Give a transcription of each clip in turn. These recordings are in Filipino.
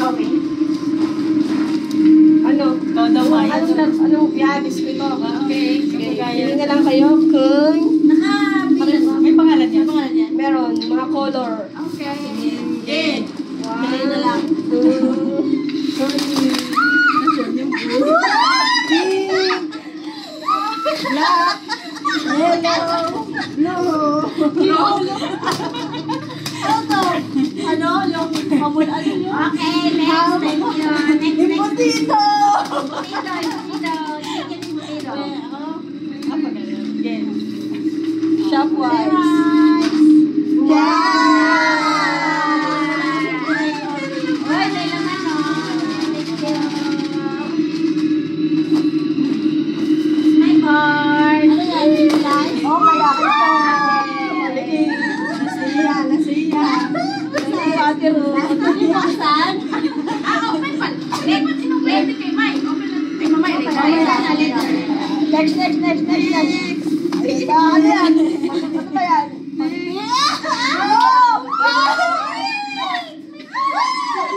kami. Ano? Ano? Yeah, biskuit ko. Okay. Hindi na lang kayo kung... May pangalan yan? Meron. Mga color. Okay. Okay. Dali na lang. Black. Yellow. Blue. Ano? Yung mamul ano yun? Okay, next. Thank you. Next. Potato. Shopwise. Next. Ano yan? Ano ba yan?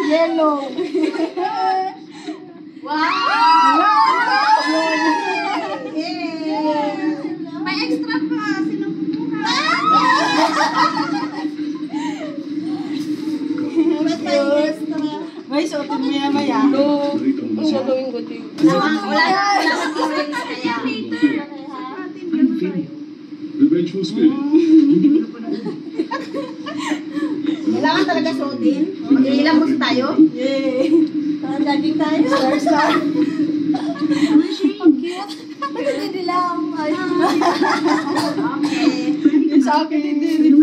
Yellow. Wow! May extra pa. Sino kumuha? May suotin mo yan maya. Siya gawin ko din. Wala kaya. The vengeful spirit. Kailangan talaga suotin. Mag-iilamos tayo. Yay! Daging tayo. Star. Hindi lang. Yung sa akin, hindi.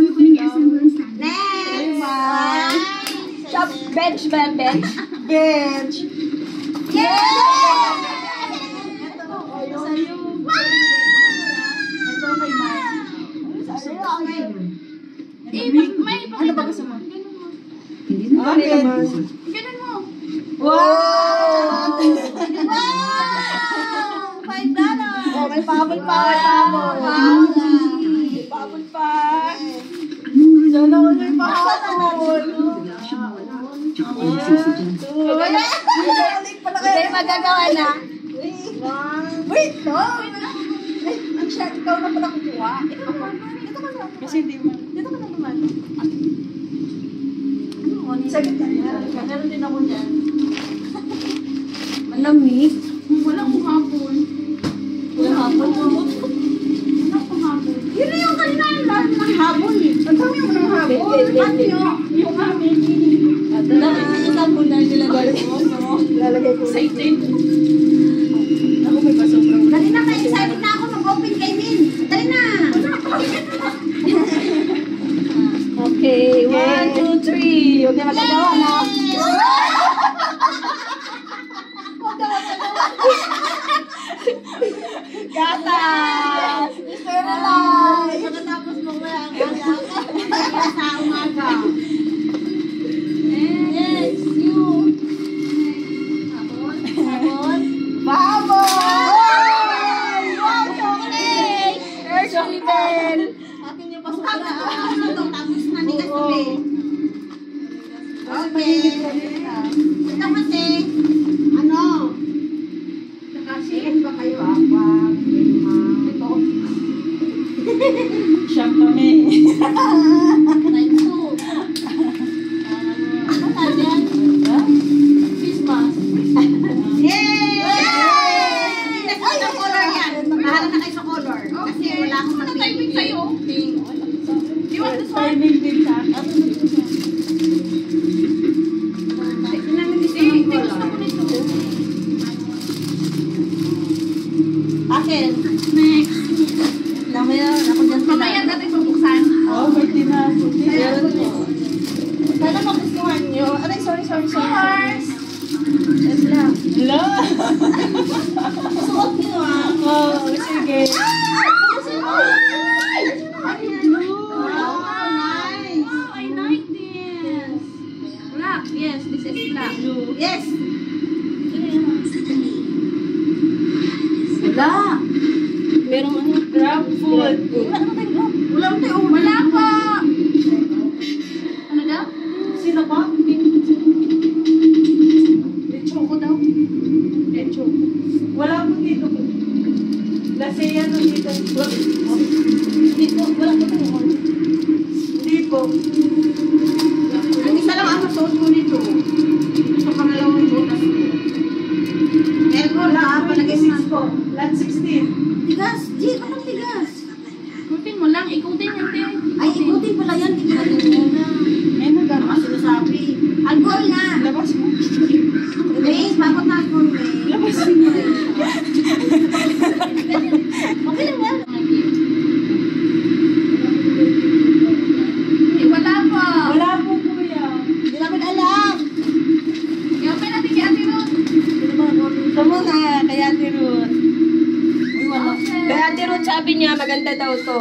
Next. Shop, bench. Bench. Yay! Ito sa'yo. Ito kay Mike. Ano ba gusto mo? Okay naman. Ganun mo. Wow! $5. Oh, may pabol pa. May pabol pa. Sana ko may pabol. Wala. Ulit pala kayo. Hindi magagawa na. Wait, no. Ang siya, ikaw na pala kukuha. Ito ka na. Kasi hindi mo. Dito ka na naman. Sagit ka niya. Meron din ako dyan. Malamig. Walang kumapon. Walang hapon. Yun na yung kanina ng habon eh. Ang dami mo ng hapon. Ano yung amin? Hapon na nilagay mo. Lalagay ko. Excited. Ako may pasobrang. Dali na, excited na ako mag-open kay Min. Dali na. Okay, 1, 2, 3. Okay, magagawa na. Gatas! Sterilize! Pagkatapos mo ba ang sa umaga? Yes, you. Sabon. Baboy! Wow, chocolate! Hershey! Akin yung pasok na tapos nanigas kami. Okay. Ito kasi, ano? Nakasiyan ba kayo? Apat, 5. Ito. Siyam kami. Times 2. Ano tayo yan? Christmas. Yay! Ay, yung color yan. Bahala na kayo sa color. Kasi wala akong mag-typing sa'yo. You want this one? Timing din sa akin. Akin. Next. Lamaya, ako dyan sila. Mamaya natin pabuksan. Oo, may tinaputi. Sana magustuhan nyo. Aray, sorry. Cheers! Yes lang. Hello? Suot nyo ah. Oo, sige. Wow, nice. Wow, I like this. Black. Yes, this is black. Yes. Wala. Merong ano? Grab food. Wala pa. Ano daw? Sino pa? maganda daw to.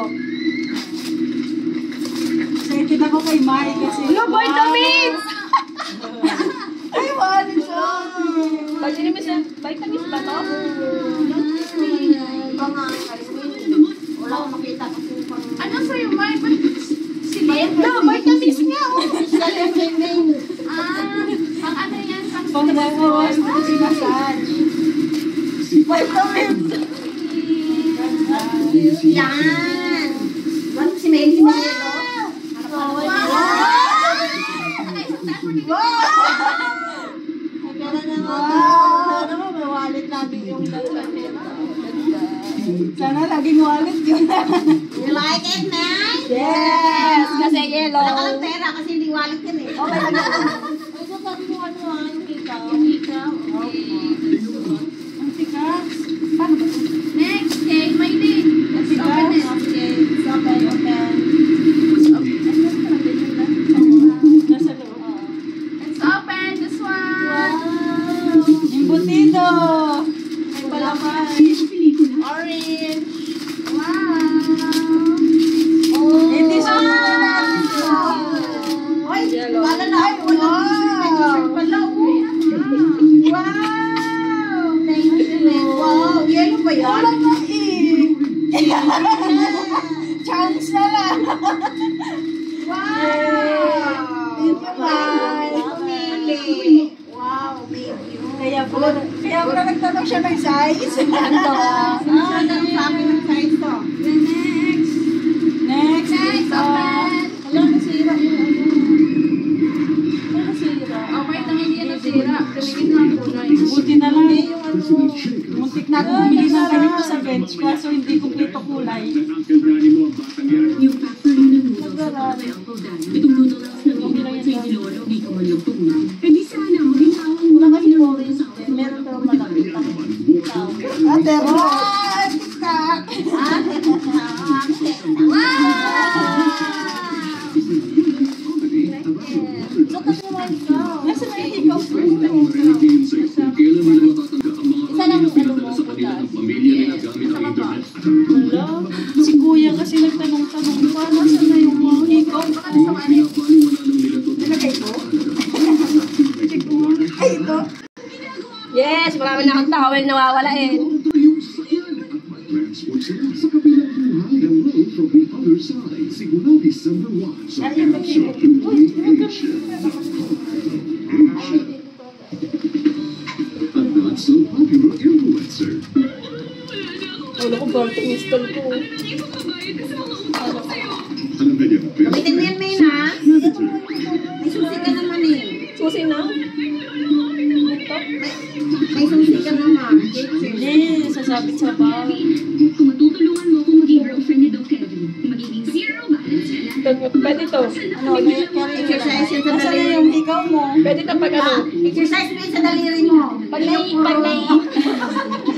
Excited ako kay Mai kasi... Hello, vitamins! Ay, wallet siya! Vitamins ba to? Wala akong makita kasi pang... Ano sa'yo, Mai? Ba't No, vitamins nga! pang ano yan? Pang bawas, massage. Vitamins! Yan! Ano si Melly? Sana may wallet natin yung sana laging wallet yun. You like it, man? Yes! Kasi Wala ka yellow. ng pera kasi hindi wallet yan eh. Okay lang yun. Ito sabi mo ano yung ikaw? Ang tikas. Paano ba? Next, okay, may link. Ang tikas. Okay, it's open, open. Nasa loob. It's open, this one. Embutido. May palaman. Orange. Wow. Hindi siya Oy, Yellow. wala na. Ay, wala na. T-shirt pala, oh. Wow. Thank you. Wow, yellow ba yan? wala na eh. Chance na lang. Wow. Thank you, Mai. Mili. Wow, baby. Kaya pala nagtanong siya ng size. Tanong sa akin ng size to. Next. Open. Wala, nasira yung ano. Wala, nasira. Okay, hindi yan nasira. Tumigil lang kulay. Buti na lang. Yung ano, President Jacob muntik na akong bumili ng ganito sa bench kaso hindi kumpleto kulay. ng Uncle Danny mo ang batang yan. Yung factory ng noodles Nagdarami. kay Uncle Dan. Itong noodles na ginawa sa inyo lolo, di ko man yung tuna. Eh di sana, maging tawang Wala kasi ng orange. sa akin. Meron pero malaki. Kaya naman, water Ate Ron! TikTok! Nasa na yung ikaw? Marinig sa'yo kung kailan nila matatanda ang mga kanilang pinadala sa kanila ng pamilya nila gamit ang internet. Wala. Si Kuya kasi nagtanong-tanong pa. Nasa na yung mga ikaw? Kung pinapaliwala lang nila to. Nilagay ko? Si Kuya. Ay, ito. Yes! Marami na akong towel nawawalain. Yung sasakyan at mag-transport sila sa kabilang buhay. Hello from the other side. Simula December 1 sa Shopping Asia. A not so popular influencer. Ano ko, birthday install ko. Alam ka niya, best Gamitin mo yan, May, ha? editor. May susi ka naman eh. Susi na? May susi ka naman. Hindi, sasabit sa bag. Kung matutulungan mo akong maging girlfriend ni Doc Kevin, magiging zero balance ka lang. Pwede to. Ano, may carry Exercise yan sa Nasa na daliri. yung ikaw mo? Pwede to pag ano. Exercise mo yan sa daliri mo.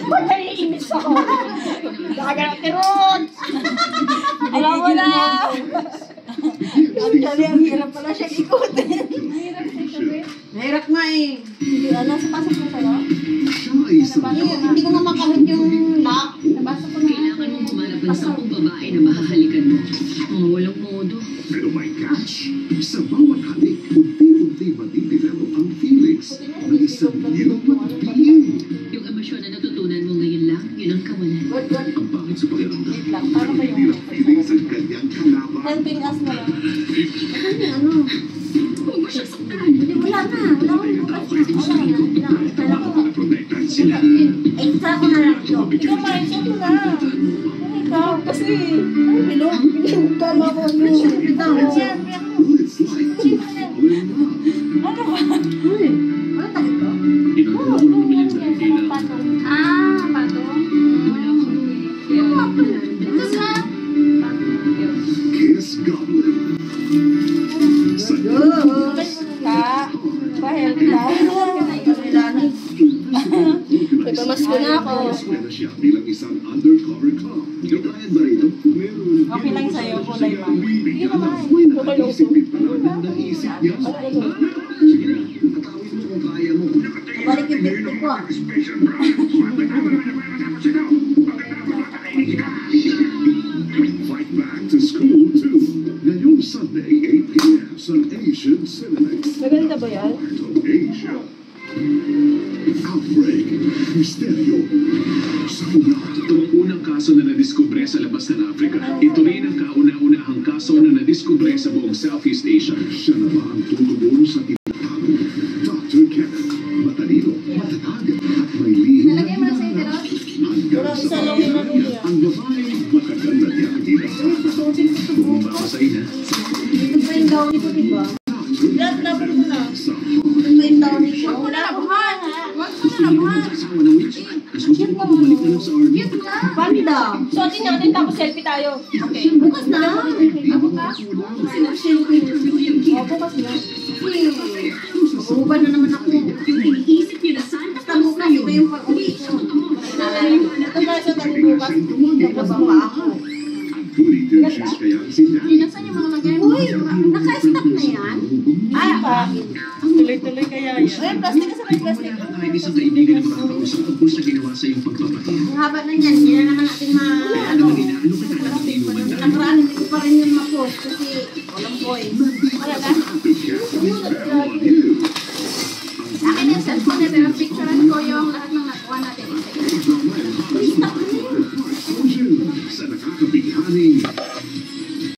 Pag naiinis ako. Nakaganap ni Ron! Alam mo na! Actually, ang hirap pala siya ikutin. Mahirap nga eh. Hindi, nasa pasok mo sa'yo? Siya ay isang Hindi ko nga makahit yung lock. Nabasa ko na. Kailangan mong humanap ng 10 babae na mahahalikan mo. Oh, walang modo. pero may catch. Sa bawat halik, unti-unti madidevelop ang feelings ng isang hirap magpiling. Yung emosyon na natutunan mo ngayon lang, yun ang kawalan. Ang pangit sa pakiramdam. Wait lang, paano ba yung Hirap feelings ang kanyang kalaban. helping us na lang? Ano? Huwag mo siya saktan. Hindi, wala na. Wala ko yung bukas. Wala na. Kala ko. Protektahan sila. Extra ko na lang ito. Ikaw, mindset mo na. Ikaw, kasi, pinagkala ko yun. Ito. What it's like to fall in love. Ano ba? Wala tayo ito? Inagawa ko naman yung sarili na Patong. Ito sa... Kiss Goblin. Sa Ka, pa-help na. Nagpamasko na ako. eskwela siya bilang isang undercover cop. Kakayan ba rito? Meron. Okay lang sa'yo, kulay man. Bigyan na. May nakaisipin pa namin naisip niya. Sige na, tatawin mo kung kaya mo. Balik yung bit ko ah. Maganda ba yan? of Asia. Outbreak. Misteryo. Sa ulat. Ito ang unang kaso na nadiskubre sa labas ng Africa. Ito rin ang kauna-unahang kaso na nadiskubre sa buong Southeast Asia. Siya na ba ang tutugon sa tinatawag? Dr. Kenneth. Matalino, matatag, at may lihim na Nalagay mo na sa internet? hanggang sa pagkakanya. Ang babae, matagal na niyang hinahanap. Bumaba ka sa ina. Ito pa yung daw nito, diba? Lahat na mo na. Sa Ito pa yung daw nito. Huwag mo na labuhan. Huwag mo na labuhan. Asawa ng witch. Mas gusto ko bumalik na lang sa army. Cute nga. Banda. Suotin natin tapos selfie tayo. Okay. Bukas na. Bukas? Bukas na. Uban na naman ako. Yung iniisip niyo na saan ka Basta bukas, iba yung pag-uwi ko. Ito na siya tayo bukas. Nababa ako. Goody two-shoes kaya ang sinyahan. Nasaan yung mga lagay mo? Uy, naka-stop na yan? Tuloy-tuloy kaya yan. Uy, plastic kasi may plastic. Wala ka kahit isang kaibigan na makakausap tungkol sa ginawa sa iyong pagpapahiya. Ang haba na niyan, hindi na naman natin Ano ka na natin mo man Nakaraan, hindi ko pa rin yun ma-post kasi walang voice. Wala na? Ate Catherine Bell.